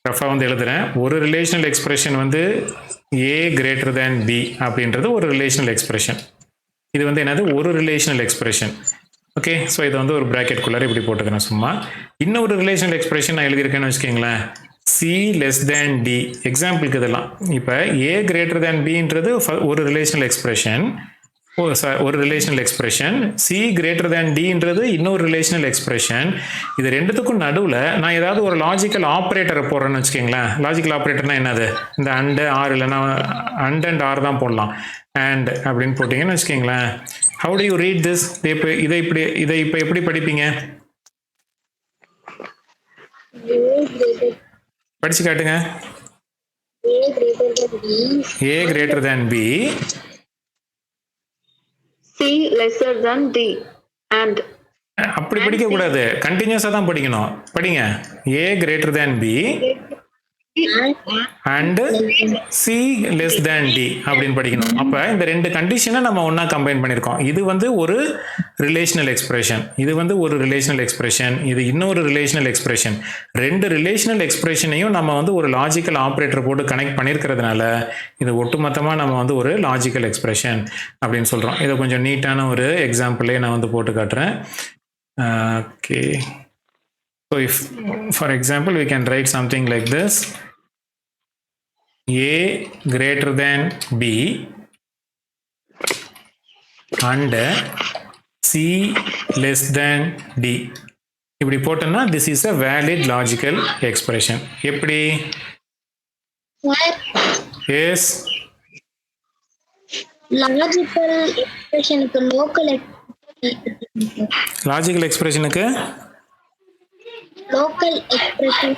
ரஃபாக வந்து எழுதுறேன். ஒரு ரிலேஷனல் எக்ஸ்பிரஷன் வந்து ஏ கிரேட்டர் தேன் பி அப்படின்றது ஒரு ரிலேஷனல் எக்ஸ்பிரஷன். இது வந்து என்னது? ஒரு ரிலேஷனல் எக்ஸ்பிரஷன். ஓகே, ஸோ இதை வந்து ஒரு ப்ராக்கெட்குள்ளார இப்படி போட்டுக்கிறேன் சும்மா. இன்னொரு ரிலேஷனல் எக்ஸ்பிரஷன் நான் எழுதியிருக்கேன்னு வச்சுக்கோங்களேன், சி லெஸ் தேன் டி. எக்ஸாம்பிளுக்கு இதெல்லாம். இப்போ ஏ கிரேட்டர் தேன் பின்றது ஒரு ரிலேஷனல் எக்ஸ்பிரஷன், ஒரு relational expression. C greater than டின்றது இன்னொரு ரிலேஷனல் எக்ஸ்பிரஷன். இது ரெண்டுத்துக்கும் நடுவில் நான் ஏதாவது ஒரு லாஜிக்கல் ஆப்ரேட்டரை போடுறேன்னு வச்சுக்கோங்களேன். லாஜிக்கல் ஆப்ரேட்டர்னா என்னது? இந்த அண்டு ஆர் இல்லைன்னா அண்ட் அண்ட் ஆர் தான் போடலாம். அண்ட் அப்படின்னு போட்டிங்கன்னு வச்சுக்கோங்களேன். How do you read this? இதை இப்போ எப்படி படிப்பீங்க? படிச்சு காட்டுங்க. A greater than B, C lesser than D and. அப்படி படிக்க கூடாது, கண்டினியூஸா தான் படிக்கணும். படிங்க. A greater than B and C less than D அப்படின்னு படிக்கணும். அப்போ இந்த 2 கண்டிஷனை நம்ம ஒன்றா கம்பைன் பண்ணியிருக்கோம். இது வந்து ஒரு ரிலேஷனல் எக்ஸ்பிரஷன், இது வந்து ஒரு ரிலேஷனல் எக்ஸ்பிரஷன், இது இன்னொரு ரிலேஷனல் எக்ஸ்பிரஷன். 2 ரிலேஷனல் எக்ஸ்பிரஷனையும் நம்ம வந்து ஒரு லாஜிக்கல் ஆப்ரேட்டர் போட்டு கனெக்ட் பண்ணியிருக்கிறதுனால இது ஒட்டுமொத்தமாக நம்ம வந்து ஒரு லாஜிக்கல் எக்ஸ்பிரஷன் அப்படின்னு சொல்கிறோம். இதை கொஞ்சம் நீட்டான ஒரு எக்ஸாம்பிளே நான் வந்து போட்டு காட்டுறேன். Okay, so if for example we can write something like this: A greater than B and C less than D. இப்படி போட்டோம்னா this is a valid logical expression. எப்படி? Yes. லாஜிக்கல் எக்ஸ்பிரஷனுக்கு லோக்கல் லாஜிக்கல் எக்ஸ்பிரஷனுக்கு எக்ஸ்பிரஷன்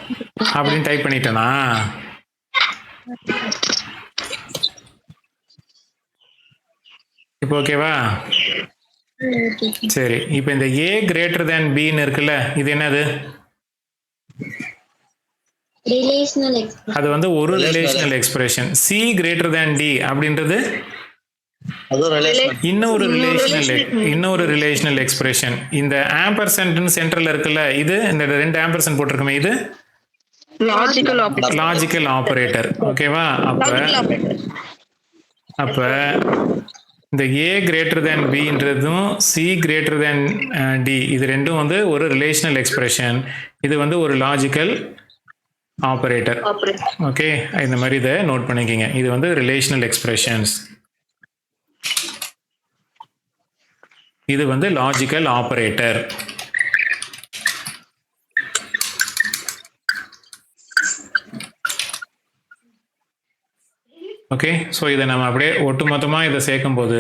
அப்படின்னு type பண்ணிட்டேனா? இப்போ ஓகேவா? சரி, இப்போ இந்த ஏ கிரேட்டர் தேன் பின்னு இருக்குல்ல, இது என்னது? Relational expression. அது வந்து ஒரு relational expression. C greater than D அப்படின்றது இன்னொரு ரிலேஷனல் எக்ஸ்பிரஷன். இந்த ஆம்பர்சன்ட் சென்டர்ல இருக்குல்ல, இது இந்த 2 ஆம்பர்சன்ட் போட்டிருக்குமே, இது லாஜிக்கல் ஆபரேட்டர். ஓகேவா? அப்ப இந்த ஏ கிரேட்டர் தேன் பின்றதும் சி கிரேட்டர் தேன் டி, இது ரெண்டும் வந்து ஒரு ரிலேஷனல் எக்ஸ்பிரஷன். இது வந்து ஒரு லாஜிக்கல் ஆபரேட்டர். ஓகே, இந்த மாதிரி இதை நோட் பண்ணிக்கிங்க. இது வந்து ரிலேஷனல் எக்ஸ்பிரஷன்ஸ், இது வந்து லாஜிக்கல் ஆபரேட்டர். ஓகே, ஸோ இதை நம்ம அப்படியே ஒட்டுமொத்தமாக இதை சேர்க்கும் போது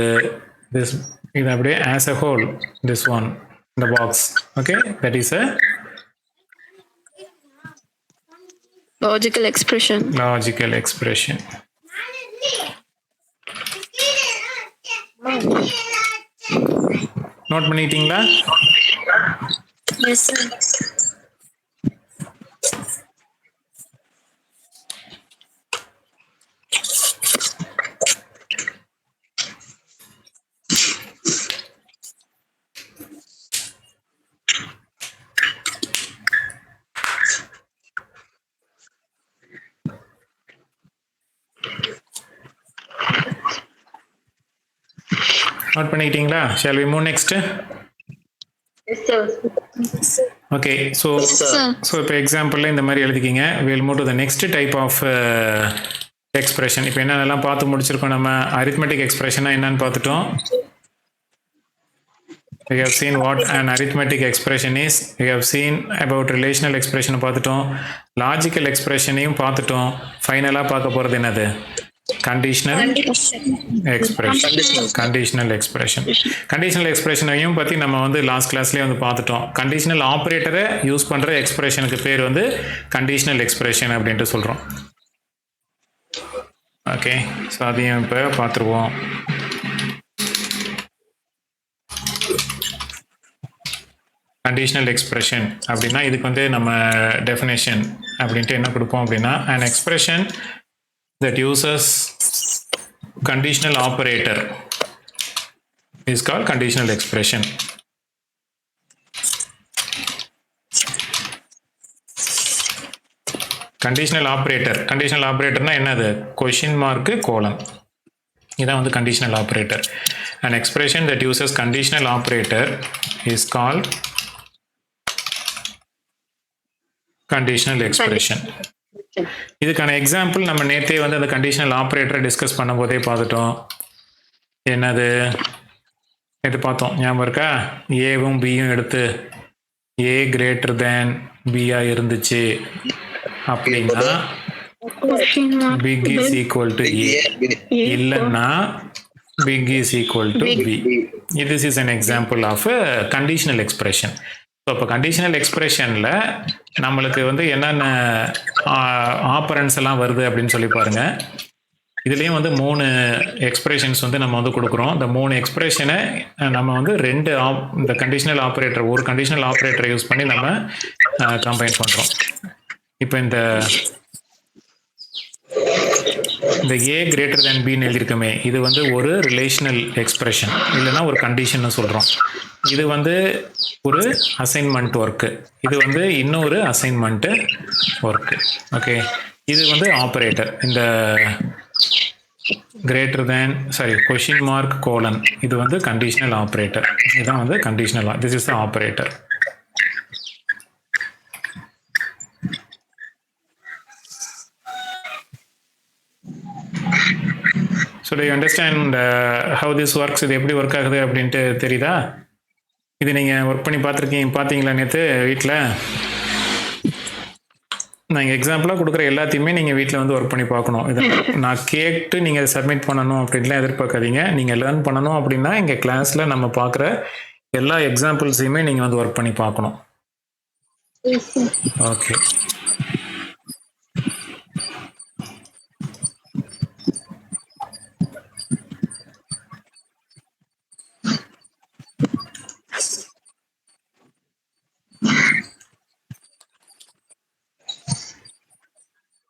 இது அப்படியே as a whole, this one இந்த box. Okay, that is a Logical expression. Note பண்ணிட்டீங்களா? Yes sir. நோட் பண்ணிக்கிட்டீங்களா? Shall we move next? Yes, sir. Okay, so இப்போ எக்ஸாம்பிளில் இந்த மாதிரி எழுதிக்கிங்க. we'll move to the next type of expression. இப்போ என்னென்னலாம் பார்த்து முடிச்சிருக்கோம் நம்ம? arithmetic expression என்னன்னு பார்த்துட்டோம். We have seen what an arithmetic expression is. We have seen about relational expression பார்த்துட்டோம். logical expressionையும் பார்த்துட்டோம். ஃபைனலாக பார்க்க போகிறது என்னது? கண்டிஷனல் எக்ஸ்பிரஷனையும் பற்றி நம்ம வந்து லாஸ்ட் கிளாஸ்லேயே வந்து பார்த்துட்டோம். கண்டிஷனல் ஆப்ரேட்டரை யூஸ் பண்ணுற எக்ஸ்பிரஷனுக்கு பேர் வந்து கண்டிஷனல் எக்ஸ்பிரஷன் அப்படின்ட்டு சொல்கிறோம். ஓகே, ஸோ அதையும் இப்போ பார்த்துருவோம். கண்டிஷனல் எக்ஸ்பிரஷன் அப்படின்னா இதுக்கு வந்து நம்ம டெஃபினேஷன் அப்படின்ட்டு என்ன கொடுப்போம் அப்படின்னா, an expression that uses conditional operator is called conditional expression. conditional operatorனா என்னது? question mark colon, இதான் வந்து conditional operator. an expression that uses conditional operator is called conditional expression. இதுக்கான எக்ஸாம்பிள் நம்ம நேற்றே வந்து அந்த கண்டிஷனல் ஆப்ரேட்டரை டிஸ்கஸ் பண்ணும்போதே பார்த்துட்டோம். என்னது இது பார்த்தோம், ஞாபகம் இருக்கா? ஏவும் பியும் எடுத்து ஏ கிரேட்டர் தேன் பியா இருந்துச்சு அப்படின்னா big is equal to A, இல்லைன்னா big is equal to B. This is an example of conditional expression. So இப்போ கண்டிஷனல் எக்ஸ்பிரஷனில் நம்மளுக்கு வந்து என்னென்ன ஆப்பரன்ஸ் எல்லாம் வருது அப்படின்னு சொல்லி பாருங்க. இதுலேயும் வந்து 3 எக்ஸ்பிரஷன்ஸ் வந்து நம்ம வந்து கொடுக்குறோம். இந்த 3 எக்ஸ்பிரஷனை நம்ம வந்து இந்த கண்டிஷனல் ஆப்ரேட்டர், ஒரு கண்டிஷனல் ஆப்ரேட்டரை யூஸ் பண்ணி நம்ம கம்பைன் பண்ணுறோம். இப்போ இந்த ஏ கிரேட்டர் தேன் பின்னு எழுதியிருக்கோமே, இது வந்து ஒரு ரிலேஷனல் எக்ஸ்பிரஷன், இல்லைன்னா ஒரு கண்டிஷன் சொல்கிறோம். இது வந்து ஒரு அசைன்மெண்ட் ஒர்க்கு, இது வந்து இன்னொரு அசைன்மெண்ட்டு ஒர்க்கு. ஓகே, இது வந்து ஆப்ரேட்டர். இந்த கிரேட்டர் தேன் கொஷின் மார்க் கோலன், இது வந்து கண்டிஷனல் ஆப்ரேட்டர். இதுதான் வந்து conditional, this is the operator. So to you understand how this works? இது எப்படி ஒர்க் ஆகுது அப்படின்ட்டு தெரியுதா? இது நீங்கள் ஒர்க் பண்ணி பார்த்தீங்களா நேற்று வீட்டில்? நான் எக்ஸாம்பிளாக கொடுக்குற எல்லாத்தையுமே நீங்கள் வீட்டில் வந்து ஒர்க் பண்ணி பார்க்கணும். இதை நான் கேட்டு நீங்கள் சப்மிட் பண்ணணும் அப்படின்லாம் எதிர்பார்க்காதீங்க. நீங்கள் லேர்ன் பண்ணணும் அப்படின்னா எங்கள் கிளாஸில் நம்ம பார்க்குற எல்லா எக்ஸாம்பிள்ஸையுமே நீங்கள் வந்து ஒர்க் பண்ணி பார்க்கணும். Yes, sir. ஓகே.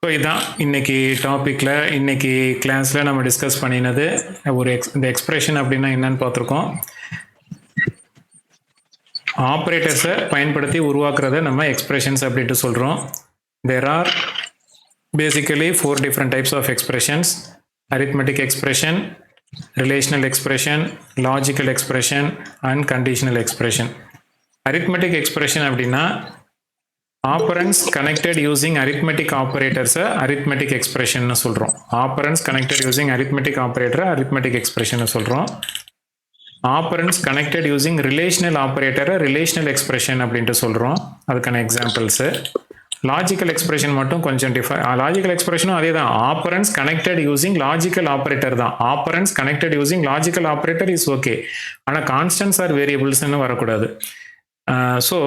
ஸோ இதான் இன்னைக்கு டாப்பிக்கில் இன்னைக்கு கிளாஸில் நம்ம டிஸ்கஸ் பண்ணினது. இந்த எக்ஸ்பிரஷன் அப்படின்னா என்னன்னு பார்த்துருக்கோம். ஆப்ரேட்டர்ஸை பயன்படுத்தி உருவாக்குறத நம்ம எக்ஸ்பிரஷன்ஸ் அப்படின்ட்டு சொல்கிறோம். There are basically 4 different types of expressions: arithmetic expression, relational expression, logical expression and conditional expression. arithmetic expression அப்படின்னா ஆப்பரன்ஸ் கனெக்டட் யூசிங் அரித்மெட்டிக் ஆப்ரேட்டர்ஸை அரித்மெட்டிக் எக்ஸ்பிரஷன் சொல்கிறோம். ஆப்பரன்ஸ் கனெக்டட் யூசிங் அரித்மெட்டிக் ஆப்ரேட்டரை அரித்மெட்டிக் எக்ஸ்பிரஷன் சொல்கிறோம். Operands connected using relational ஆப்ரேட்டரை relational expression அப்படின்ட்டு சொல்கிறோம். அதுக்கான examples. Logical expression மட்டும் கொஞ்சம் லாஜிக்கல் எக்ஸ்பிரஷனும் அதே தான். Operands connected using logical operator தான். Operands connected using logical operator is okay. ஆனால் கான்ஸ்டன்ஸ் ஆர் வேரியபிள்ஸ்ன்னு வரக்கூடாது. ஸோ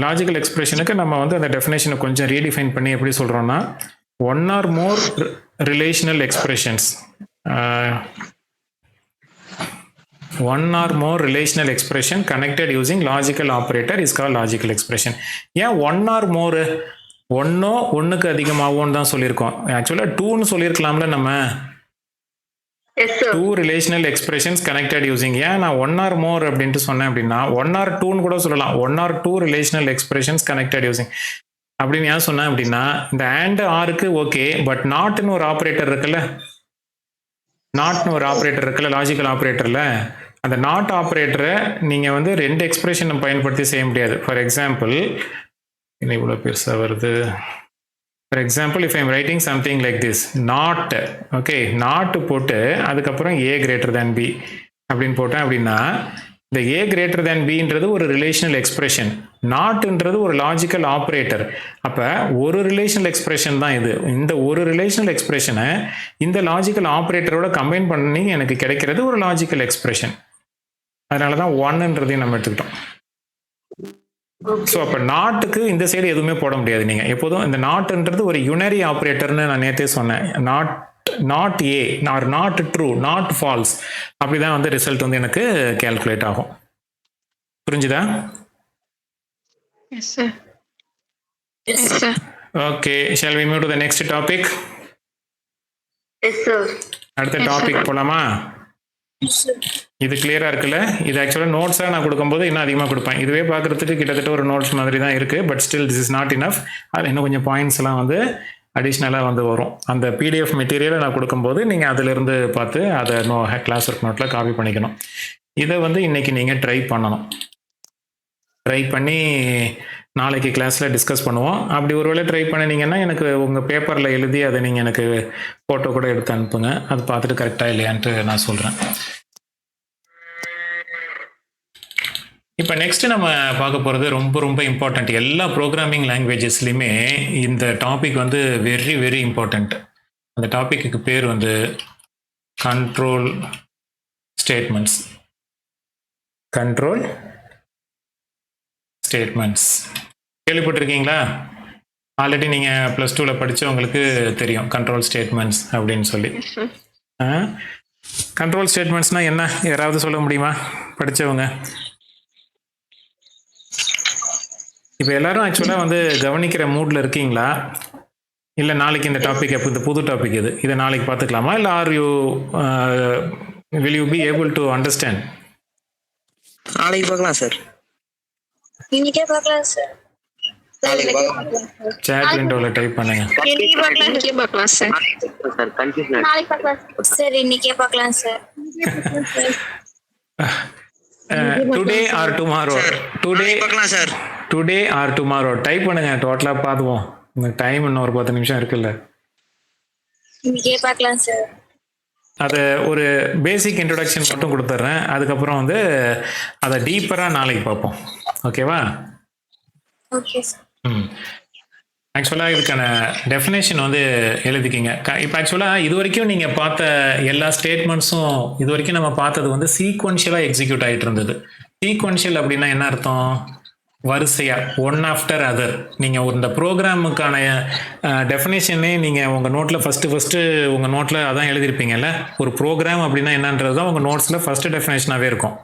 லாஜிக்கல் எக்ஸ்பிரஷனுக்கு நம்ம வந்து அந்த டெஃபினேஷனை கொஞ்சம் ரீடிஃபைன் பண்ணி எப்படி சொல்கிறோன்னா, one or more relational expressions one or more relational expression connected using logical operator is call logical expression. ஏன் ஒன் ஆர் மோர்? ஒன்னோ ஒன்றுக்கு அதிகமாகவோன்னு தான் சொல்லியிருக்கோம். ஆக்சுவலாக 2ன்னு சொல்லியிருக்கலாம்ல நம்ம. Yes, sir. 2 relational expressions connected using. ஏன் நான் 1 ஆர் மோர் அப்படின்ட்டு சொன்னேன் அப்படின்னா 1 ஆர் 2ன்னு கூட சொல்லலாம். 1 or 2 relational expressions connected using அப்படின்னு ஏன் சொன்னேன் அப்படின்னா, இந்த அண்ட் ஆருக்கு ஓகே, பட் நாட்னு ஒரு ஆப்ரேட்டர் இருக்குல்ல, நாட்னு ஒரு ஆப்ரேட்டர் இருக்குல்ல லாஜிக்கல் ஆப்ரேட்டரில், அந்த நாட் ஆப்ரேட்டரை நீங்கள் வந்து 2 எக்ஸ்பிரஷனை பயன்படுத்தி செய்ய முடியாது. ஃபார் எக்ஸாம்பிள், இது இவ்வளோ பெருசாக வருது. For example, if I'm writing something like this, not, okay, நாட்டு போட்டு அதுக்கப்புறம் ஏ கிரேட்டர் தேன் பி அப்படின்னு போட்டேன் அப்படின்னா, இந்த ஏ கிரேட்டர் தேன் பின்றது ஒரு ரிலேஷனல் எக்ஸ்பிரஷன், நாட்ன்றது ஒரு லாஜிக்கல் ஆப்ரேட்டர். அப்போ ஒரு ரிலேஷனல் எக்ஸ்பிரஷன் தான் இது. இந்த ஒரு ரிலேஷனல் எக்ஸ்பிரஷனை இந்த லாஜிக்கல் ஆப்ரேட்டரோட கம்பைன் பண்ணி எனக்கு கிடைக்கிறது ஒரு லாஜிக்கல் எக்ஸ்பிரஷன். அதனால தான் 1ன்றதையும் நம்ம எடுத்துக்கிட்டோம். ஸோ அப்போ நாட்டுக்கு இந்த சைடு எதுவுமே போட முடியாது. நீங்கள் எப்போதும் இந்த நாட்டுன்றது ஒரு யுனரி ஆப்ரேட்டர்னு நான் நேற்றே சொன்னேன். Not A or not true, not false, அப்படி தான் வந்து ரிசல்ட் வந்து எனக்கு கேல்குலேட் ஆகும். புரிஞ்சுதா? Yes, sir. Yes, sir. Okay, shall we move to the next topic? Yes, sir. அடுத்த டாபிக் போலாமா? இது கிளியரா இருக்குல்ல? இது ஆக்சுவலாக நோட்ஸாக நான் கொடுக்கும்போது இன்னும் அதிகமாக கொடுப்பேன். இதுவே பார்க்குறதுக்கு கிட்டத்தட்ட ஒரு நோட்ஸ் மாதிரி தான் இருக்குது. But still this is not enough. அது இன்னும் கொஞ்சம் பாயிண்ட்ஸ் எல்லாம் வந்து அடிஷ்னலாக வந்து வரும். அந்த பிடிஎஃப் மெட்டீரியலை நான் கொடுக்கும்போது நீங்கள் அதிலிருந்து பார்த்து அதை கிளாஸ் ஒர்க் நோட்டில் காப்பி பண்ணிக்கணும். இதை வந்து இன்றைக்கி நீங்கள் ட்ரை பண்ணணும். ட்ரை பண்ணி நாளைக்கு கிளாஸில் டிஸ்கஸ் பண்ணுவோம். அப்படி ஒருவேளை ட்ரை பண்ணினீங்கன்னா எனக்கு உங்கள் பேப்பரில் எழுதி அதை நீங்கள் எனக்கு ஃபோட்டோ கூட எடுத்து அனுப்புங்க. அது பார்த்துட்டு கரெக்டாக இல்லையான்ட்டு நான் சொல்கிறேன். இப்போ நெக்ஸ்ட் நம்ம பார்க்க போகிறது ரொம்ப ரொம்ப இம்பார்ட்டண்ட். எல்லா ப்ரோக்ராமிங் லாங்குவேஜஸ்லையுமே இந்த டாபிக் வந்து வெரி வெரி இம்பார்ட்டண்ட். அந்த டாபிக்கு பேர் வந்து கண்ட்ரோல் ஸ்டேட்மெண்ட்ஸ். கண்ட்ரோல் ஸ்டேட்மெண்ட்ஸ் கேள்விப்பட்டிருக்கீங்களா? ஆல்ரெடி நீங்கள் ப்ளஸ் 2ல் படித்தவங்களுக்கு தெரியும் கண்ட்ரோல் ஸ்டேட்மெண்ட்ஸ் அப்படின்னு சொல்லி. கண்ட்ரோல் ஸ்டேட்மெண்ட்ஸ்னால் என்ன, யாராவது சொல்ல முடியுமா படித்தவங்க? இப்போ எல்லாரும் ஆக்சுவலாக வந்து கவனிக்கிற மூடில் இருக்கீங்களா? இல்லை நாளைக்கு இந்த டாபிக் எப்போ, இந்த புது டாபிக் இதை நாளைக்கு பார்த்துக்கலாமா? இல்லை are you will you be able to understand? நாளைக்கு பார்க்கலாம் சார். இன்னைக்கே பார்க்கலாம் சார். சேட் விண்டோவில் டைப் பண்ணுங்க. இன்னைக்கு பார்க்கலாம் சார். நாளைக்கு பார்க்கலாம் சார். இன்னைக்கே பார்க்கலாம் sir. Today or tomorrow? Today பார்க்கலாம் sir. Today or tomorrow type பண்ணுங்க. டோட்டலாக பார்த்துவோம். இந்த டைம் இன்னும் ஒரு 10 நிமிஷம் இருக்குல்ல. இன்னைக்கே பார்க்கலாம் சார். அதை ஒரு பேசிக் இன்ட்ரொடக்ஷன் மட்டும் கொடுத்துட்றேன். அதுக்கப்புறம் வந்து அதை டீப்பராக நாளைக்கு பார்ப்போம். ஓகேவா? Okay sir. ஆக்சுவலாக இதுக்கான டெஃபினேஷன் வந்து எழுதிக்கிங்க. இப்போ ஆக்சுவலாக இது வரைக்கும் நீங்கள் பார்த்த எல்லா ஸ்டேட்மெண்ட்ஸும் இது வரைக்கும் நம்ம பார்த்தது வந்து சீக்வன்ஷியலாக எக்ஸிக்யூட் ஆகிட்டு இருந்தது. சீக்வன்ஷியல் அப்படின்னா என்ன அர்த்தம்? வரிசையாக ஒன் ஆஃப்டர் அதர். நீங்கள் இந்த ப்ரோக்ராமுக்கான டெஃபினேஷனே நீங்கள் உங்கள் நோட்டில் ஃபஸ்ட்டு உங்கள் நோட்டில் அதான் எழுதியிருப்பீங்கல்ல. ஒரு ப்ரோக்ராம் அப்படின்னா என்னன்றது தான் உங்கள் நோட்ஸில் ஃபஸ்ட்டு டெஃபினேஷனாகவே இருக்கும்.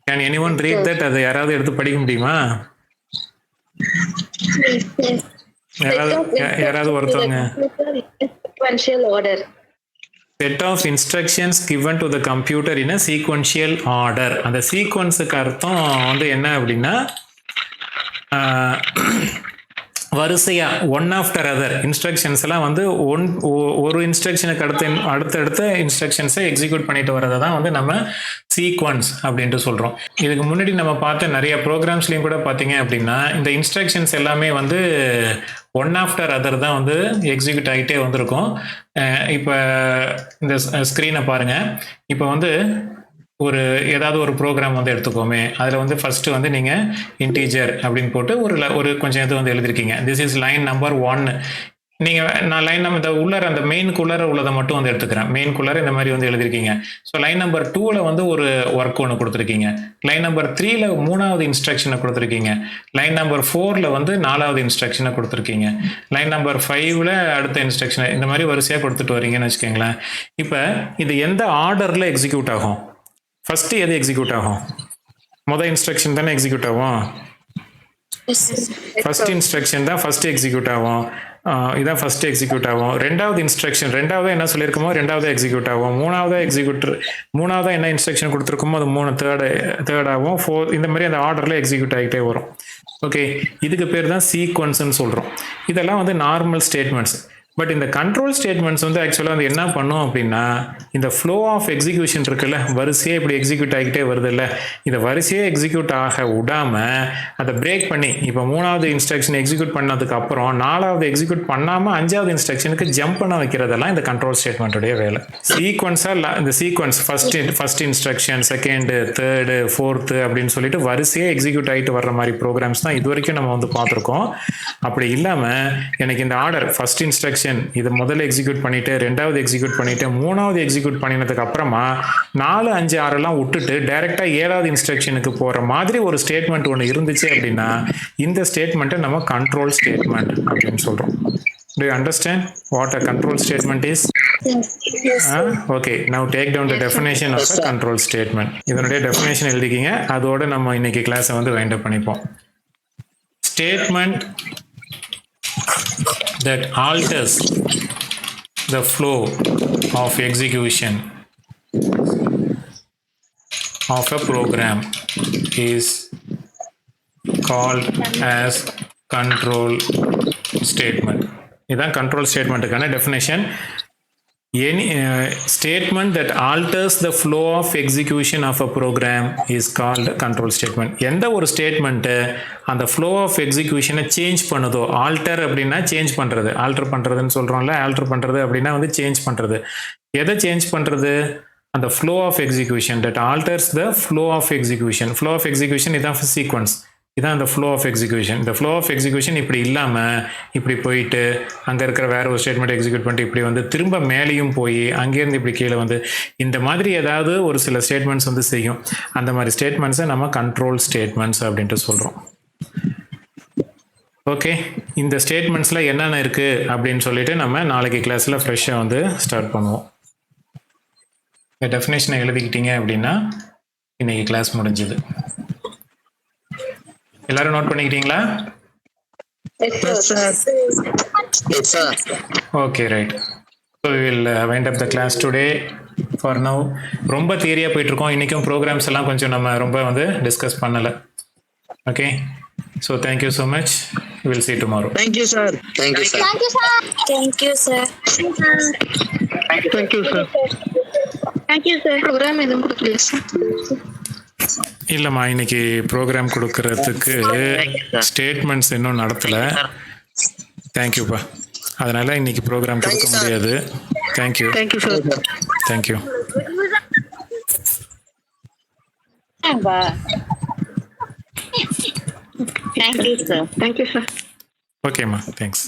Can any one read that? அது யாராவது எடுத்து படிக்க முடியுமா? யாராவது ஒருத்தவங்க. Sequential order. Set of instructions given to the computer in a sequential order. அந்த சீக்வன்ஸுக்கு அர்த்தம் வந்து என்ன அப்படின்னா வரிசையா ஒன் ஆஃப்டர் அதர் இன்ஸ்ட்ரக்ஷன்ஸ் எல்லாம் வந்து ஒரு இன்ஸ்ட்ரக்ஷனுக்கு அடுத்தடுத்த இன்ஸ்ட்ரக்ஷன்ஸை எக்ஸிக்யூட் பண்ணிட்டு வரதை தான் வந்து நம்ம சீக்வன்ஸ் அப்படின்ட்டு சொல்கிறோம். இதுக்கு முன்னாடி நம்ம பார்த்த நிறைய ப்ரோக்ராம்ஸ்லையும் கூட பார்த்தீங்க அப்படின்னா இந்த இன்ஸ்ட்ரக்ஷன்ஸ் எல்லாமே வந்து ஒன் ஆஃப்டர் அதர் தான் வந்து எக்ஸிக்யூட் ஆகிட்டே வந்திருக்கும். இப்போ இந்த ஸ்க்ரீனை பாருங்கள். இப்போ வந்து ஏதாவது ஒரு ப்ரோக்ராம் வந்து எடுத்துக்கோமே. அதில் வந்து ஃபஸ்ட்டு வந்து நீங்கள் இன்டீஜர் அப்படின்னு போட்டு ஒரு கொஞ்சம் இது வந்து எழுதிருக்கீங்க. This is line number 1. நான் லைன் நம்பர் இந்த உள்ளார அந்த மெயின்குள்ளார உள்ளதை மட்டும் வந்து எடுத்துக்கிறேன். மெயின்குள்ளார இந்த மாதிரி வந்து எழுதிருக்கீங்க. ஸோ லைன் நம்பர் 2ல் வந்து ஒரு ஒர்க் ஒன்று கொடுத்துருக்கீங்க. லைன் நம்பர் 3ல் 3வது இன்ஸ்ட்ரக்ஷனை கொடுத்துருக்கீங்க. லைன் நம்பர் 4ல் வந்து 4வது இன்ஸ்ட்ரக்ஷனை கொடுத்துருக்கீங்க. லைன் நம்பர் 5ல் அடுத்த இன்ஸ்ட்ரக்ஷனை இந்த மாதிரி வரிசையாக கொடுத்துட்டு வரீங்கன்னு வச்சுக்கோங்களேன். இப்போ இது எந்த ஆர்டரில் எக்ஸிக்யூட் ஆகும்? ஃபஸ்ட்டு எது எக்ஸிக்யூட் ஆகும்? மொதல் இன்ஸ்ட்ரக்ஷன் தானே எக்ஸிக்யூட் ஆகும். ஃபஸ்ட் இன்ஸ்ட்ரக்ஷன் தான் ஃபஸ்ட்டு எக்ஸிக்யூட் ஆகும். இதான் ஃபஸ்ட்டு எக்ஸிக்யூட் ஆகும். ரெண்டாவது இன்ஸ்ட்ரக்ஷன் ரெண்டாவது என்ன சொல்லியிருக்கோமோ ரெண்டாவது எக்ஸிக்யூட் ஆகும். மூணாவதாக என்ன இன்ஸ்ட்ரக்ஷன் கொடுத்துருக்கோமோ அது தேர்டாகவும் இந்த மாதிரி அந்த ஆர்டரில் எக்ஸிக்யூட் ஆகிட்டே வரும். ஓகே, இதுக்கு பேர் தான் சீக்வன்ஸ்ன்னு சொல்கிறோம். இதெல்லாம் வந்து நார்மல் ஸ்டேட்மெண்ட்ஸ். பட் இந்த கண்ட்ரோல் ஸ்டேட்மெண்ட்ஸ் வந்து ஆக்சுவலாக வந்து என்ன பண்ணும் அப்படின்னா இந்த ஃப்ளோ ஆஃப் எக்ஸிக்யூஷன் இருக்குல்ல, வரிசையே இப்படி எக்ஸிக்யூட் ஆகிட்டே வருது இல்லை, இதை வரிசையே எக்ஸிக்யூட் ஆக விடாமல் அதை பிரேக் பண்ணி இப்போ 3வது இன்ஸ்ட்ரக்ஷன் எக்ஸிக்யூட் பண்ணதுக்கு அப்புறம் 4வது எக்ஸிக்யூட் பண்ணாமல் 5வது இன்ஸ்ட்ரக்ஷனுக்கு ஜம்ப் பண்ண வைக்கிறதெல்லாம் இந்த கண்ட்ரோல் ஸ்டேட்மெண்ட்டுடைய வேலை. சீக்வன்ஸாக இந்த sequence first instruction, second, third, fourth அப்படின்னு சொல்லிட்டு வரிசையே எக்ஸிக்யூட் ஆகிட்டு வர்ற மாதிரி ப்ரோக்ராம்ஸ் தான் இது வரைக்கும் நம்ம வந்து பார்த்துருக்கோம். அப்படி இல்லாமல் எனக்கு இந்த ஆர்டர் ஃபர்ஸ்ட் இன்ஸ்ட்ரக்ஷன் இது முதல்ல எக்ஸிக்யூட் பண்ணிட்டு, ரெண்டாவது எக்ஸிக்யூட் பண்ணிட்டு, 3வது எக்ஸிக்யூட் பண்ணினதுக்கு அப்புறமா 4, 5, 6 விட்டுட்டு டைரக்டா 7வது இன்ஸ்ட்ரக்ஷனுக்கு போற மாதிரி ஒரு ஸ்டேட்மெண்ட் ஒன்று இருந்துச்சு அப்படின்னா இந்த ஸ்டேட்மெண்ட்டை நம்ம கண்ட்ரோல் ஸ்டேட்மெண்ட் அப்படின்னு சொல்றோம். Do you understand what a control statement is? Okay, now take down the definition of a control statement. இதனுடைய டெஃபினேஷன் எழுதிக்கிங்க. அதோட நம்ம இன்னைக்கு கிளாஸை வந்து வைண்ட் அப் பண்ணிப்போம். Statement that alters the flow of execution of a program is called as control statement. இதான் control ஸ்டேட்மெண்ட்டுக்கான definition. Any statement that alters the flow of execution of a program is called control statement. எந்த ஒரு statement அந்த flow of execution change பண்ணுதோ, alter அப்படின்னா change பண்ணுறது, alter பண்ணுறதுன்னு சொல்கிறோம்ல, ஆல்டர் பண்ணுறது அப்படின்னா வந்து சேஞ்ச் பண்ணுறது. எதை சேஞ்ச் பண்ணுறது? அந்த flow of execution that alters the flow of execution. Flow of execution இதான் சீக்வன்ஸ், இதான் அந்த ஃப்ளோ ஆஃப் எக்ஸிக்யூஷன். இந்த ஃப்ளோ ஆஃப் எக்ஸிக்யூஷன் இப்படி இல்லாமல் இப்படி போயிட்டு அங்கே இருக்கிற வேற ஒரு ஸ்டேட்மெண்ட் எக்ஸிக்யூட் பண்ணிட்டு இப்படி வந்து திரும்ப மேலேயும் போய் அங்கேருந்து இப்படி கீழே வந்து இந்த மாதிரி ஏதாவது ஒரு சில ஸ்டேட்மெண்ட்ஸ் வந்து செய்யும். அந்த மாதிரி ஸ்டேட்மெண்ட்ஸை நம்ம கண்ட்ரோல் ஸ்டேட்மெண்ட்ஸ் அப்படின்ட்டு சொல்கிறோம். ஓகே, இந்த ஸ்டேட்மெண்ட்ஸில் என்னென்ன இருக்குது அப்படின்னு சொல்லிட்டு நம்ம நாளைக்கு கிளாஸில் ஃப்ரெஷ்ஷாக வந்து ஸ்டார்ட் பண்ணுவோம். இந்த டெஃபினேஷனை எழுதிக்கிட்டீங்க அப்படின்னா இன்னைக்கு கிளாஸ் முடிஞ்சது. எல்லாரும் நோட் பண்ணிக்கிட்டீங்களா? Okay, right. So we will wind up the class today. For now ரொம்ப தியரியாக போயிட்டுருக்கோம். இன்றைக்கும் ப்ரோக்ராம்ஸ் எல்லாம் கொஞ்சம் நம்ம ரொம்ப வந்து டிஸ்கஸ் பண்ணலை. Okay, so thank you so much. Will see you tomorrow. Thank you, sir. Thank you, sir. Thank you, sir. Thank you, sir. Thank you, sir. Thank you, sir. Program எதுவும் கொடுக்கலையா சார்? இல்லைம்மா, இன்னைக்கு ப்ரோக்ராம் கொடுக்கறதுக்கு statements இன்னும் நடத்தலை. தேங்க்யூப்பா. அதனால இன்னைக்கு program கொடுக்க முடியாது. Thank you. Thank you, sir. Thank you. Thank you, sir. Thank you, sir. ஓகேம்மா தேங்க்ஸ்